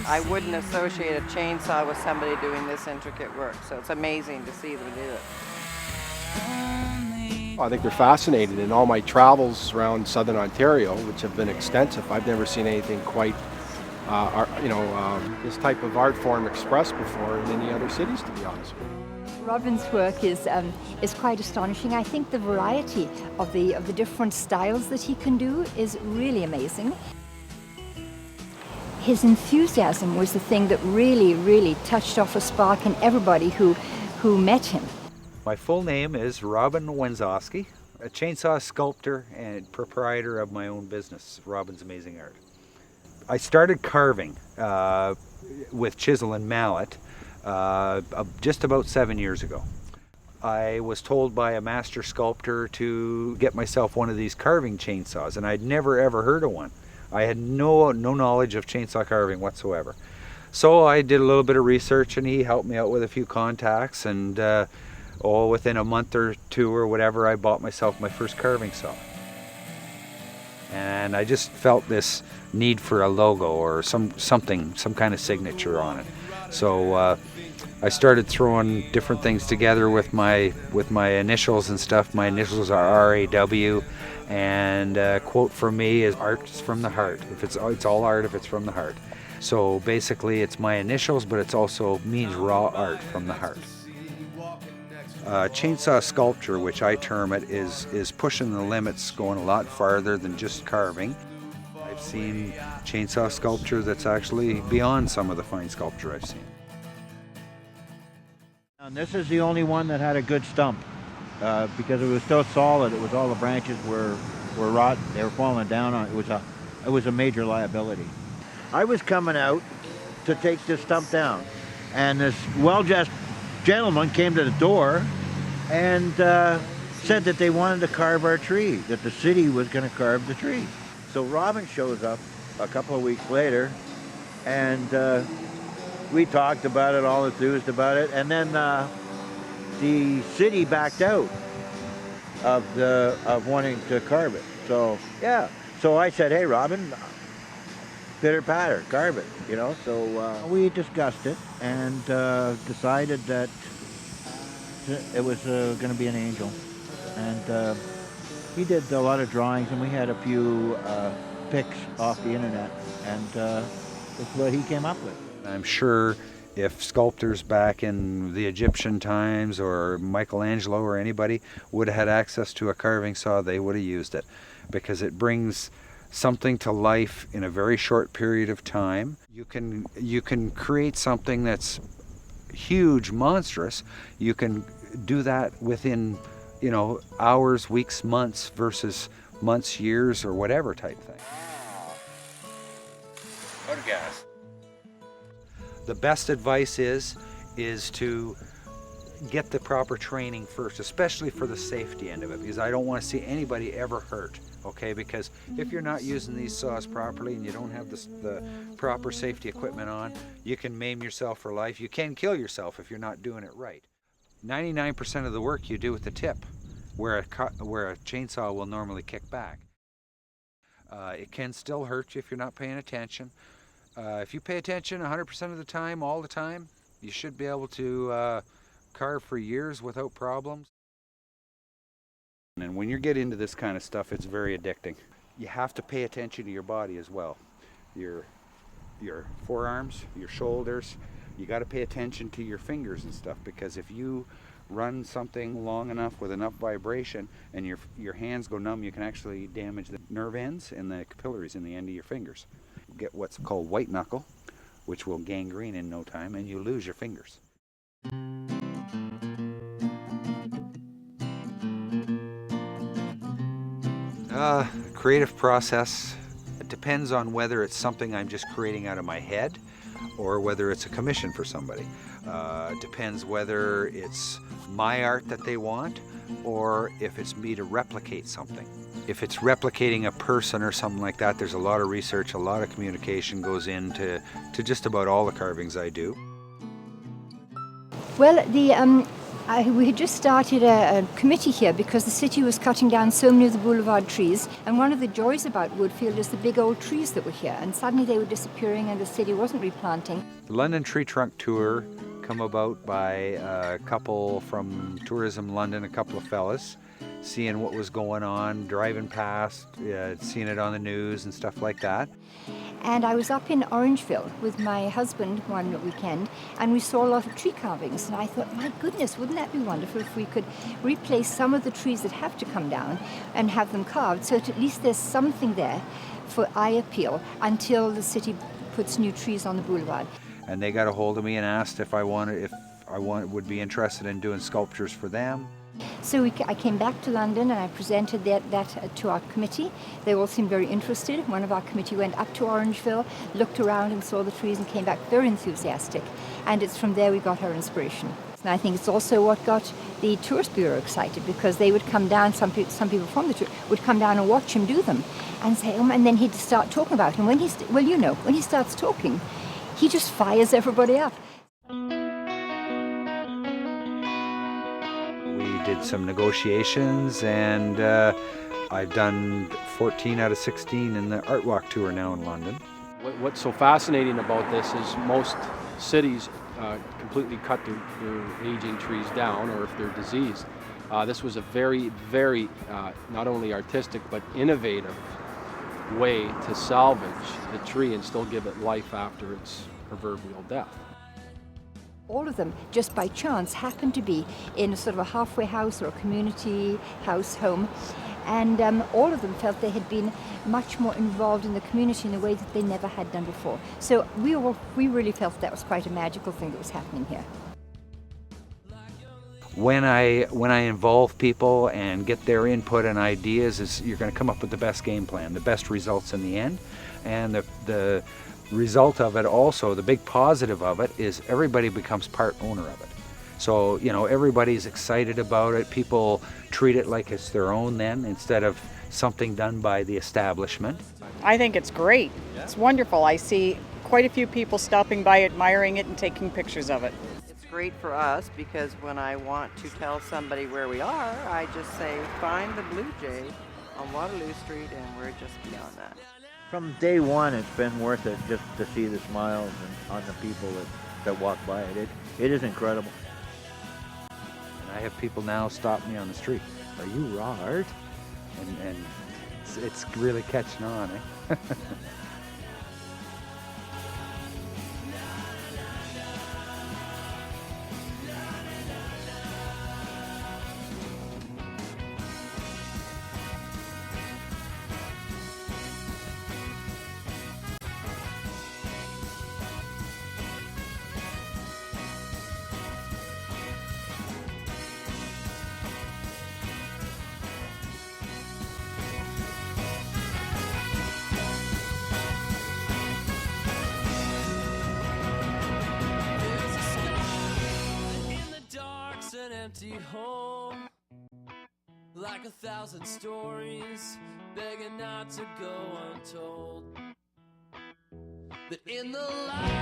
I wouldn't associate a chainsaw with somebody doing this intricate work, so it's amazing to see them do it. I think they're fascinating. In all my travels around southern Ontario, which have been extensive, I've never seen anything quite, this type of art form expressed before in any other cities, to be honest with you. Robbin's work is quite astonishing. I think the variety of the different styles that he can do is really amazing. His enthusiasm was the thing that really, really touched off a spark in everybody who met him. My full name is Robbin Wenzoski, a chainsaw sculptor and proprietor of my own business, Robbin's Amazing Art. I started carving with chisel and mallet just about 7 years ago. I was told by a master sculptor to get myself one of these carving chainsaws, and I'd never ever heard of one. I had no knowledge of chainsaw carving whatsoever. So I did a little bit of research, and he helped me out with a few contacts, and within a month or two or whatever, I bought myself my first carving saw. And I just felt this need for a logo or some kind of signature on it. So I started throwing different things together with my initials and stuff. My initials are RAW, and a quote from me is "Art is from the heart." It's all art if it's from the heart. So basically, it's my initials, but it also means raw art from the heart. Chainsaw sculpture, which I term it, is pushing the limits, going a lot farther than just carving. I've seen chainsaw sculpture that's actually beyond some of the fine sculpture I've seen. And this is the only one that had a good stump because it was so solid. It was all the branches were rot. They were falling down on it. It was a major liability. I was coming out to take this stump down, and this well-dressed gentleman came to the door and said that they wanted to carve our tree, that the city was going to carve the tree. So Robbin shows up a couple of weeks later, and we talked about it, all enthused about it, and then the city backed out of wanting to carve it. So yeah, so I said, hey Robbin, pitter patter, carve it, you know. So we discussed it and decided that it was going to be an angel, and he did a lot of drawings, and we had a few pics off the internet, and that's what he came up with. I'm sure if sculptors back in the Egyptian times or Michelangelo or anybody would have had access to a carving saw, they would have used it, because it brings something to life in a very short period of time. You can create something that's huge, monstrous. You can do that within, hours, weeks, months versus months, years, or whatever type thing. Photo gas. The best advice is to get the proper training first, especially for the safety end of it, because I don't want to see anybody ever hurt. Okay, because if you're not using these saws properly and you don't have the proper safety equipment on, you can maim yourself for life. You can kill yourself if you're not doing it right. 99% of the work you do with the tip, where a chainsaw will normally kick back. It can still hurt you if you're not paying attention. If you pay attention 100% of the time, all the time, you should be able to carve for years without problems. And when you get into this kind of stuff, it's very addicting. You have to pay attention to your body as well. Your forearms, your shoulders, you got to pay attention to your fingers and stuff, because if you run something long enough with enough vibration and your hands go numb, you can actually damage the nerve ends and the capillaries in the end of your fingers. You get what's called white knuckle, which will gangrene in no time, and you lose your fingers. Creative process, it depends on whether it's something I'm just creating out of my head or whether it's a commission for somebody. It depends whether it's my art that they want or if it's me to replicate something. If it's replicating a person or something like that, there's a lot of research, a lot of communication goes into just about all the carvings I do. Well, We had just started a committee here because the city was cutting down so many of the boulevard trees, and one of the joys about Woodfield is the big old trees that were here, and suddenly they were disappearing and the city wasn't replanting. The London Tree Trunk Tour come about by a couple from Tourism London, a couple of fellas, seeing what was going on, driving past, seeing it on the news and stuff like that. And I was up in Orangeville with my husband one weekend, and we saw a lot of tree carvings, and I thought, my goodness, wouldn't that be wonderful if we could replace some of the trees that have to come down and have them carved, so that at least there's something there for eye appeal until the city puts new trees on the boulevard. And they got a hold of me and asked if I would be interested in doing sculptures for them. So I came back to London and I presented that to our committee. They all seemed very interested. One of our committee went up to Orangeville, looked around and saw the trees and came back very enthusiastic. And it's from there we got our inspiration. And I think it's also what got the Tourist Bureau excited, because they would come down, some people from the tour would come down and watch him do them and say, oh, and then he'd start talking about it. And when when he starts talking, he just fires everybody up. We did some negotiations, and I've done 14 out of 16 in the Art Walk tour now in London. What's so fascinating about this is most cities completely cut their aging trees down, or if they're diseased. This was a very, very not only artistic but innovative way to salvage the tree and still give it life after its proverbial death. All of them, just by chance, happened to be in a sort of a halfway house or a community house home, and all of them felt they had been much more involved in the community in a way that they never had done before. So we really felt that was quite a magical thing that was happening here. When I involve people and get their input and ideas, you're going to come up with the best game plan, the best results in the end. And the result of it also, the big positive of it, is everybody becomes part owner of it. So, everybody's excited about it. People treat it like it's their own then, instead of something done by the establishment. I think it's great. It's wonderful. I see quite a few people stopping by, admiring it and taking pictures of it. It's great for us because when I want to tell somebody where we are, I just say, find the Blue Jay on Waterloo Street, and we're just beyond that. From day one, it's been worth it just to see the smiles on the people that walk by it. It is incredible. And I have people now stop me on the street. Are you Robert? And it's really catching on, eh? Empty home, like 1,000 stories begging not to go untold. But in the light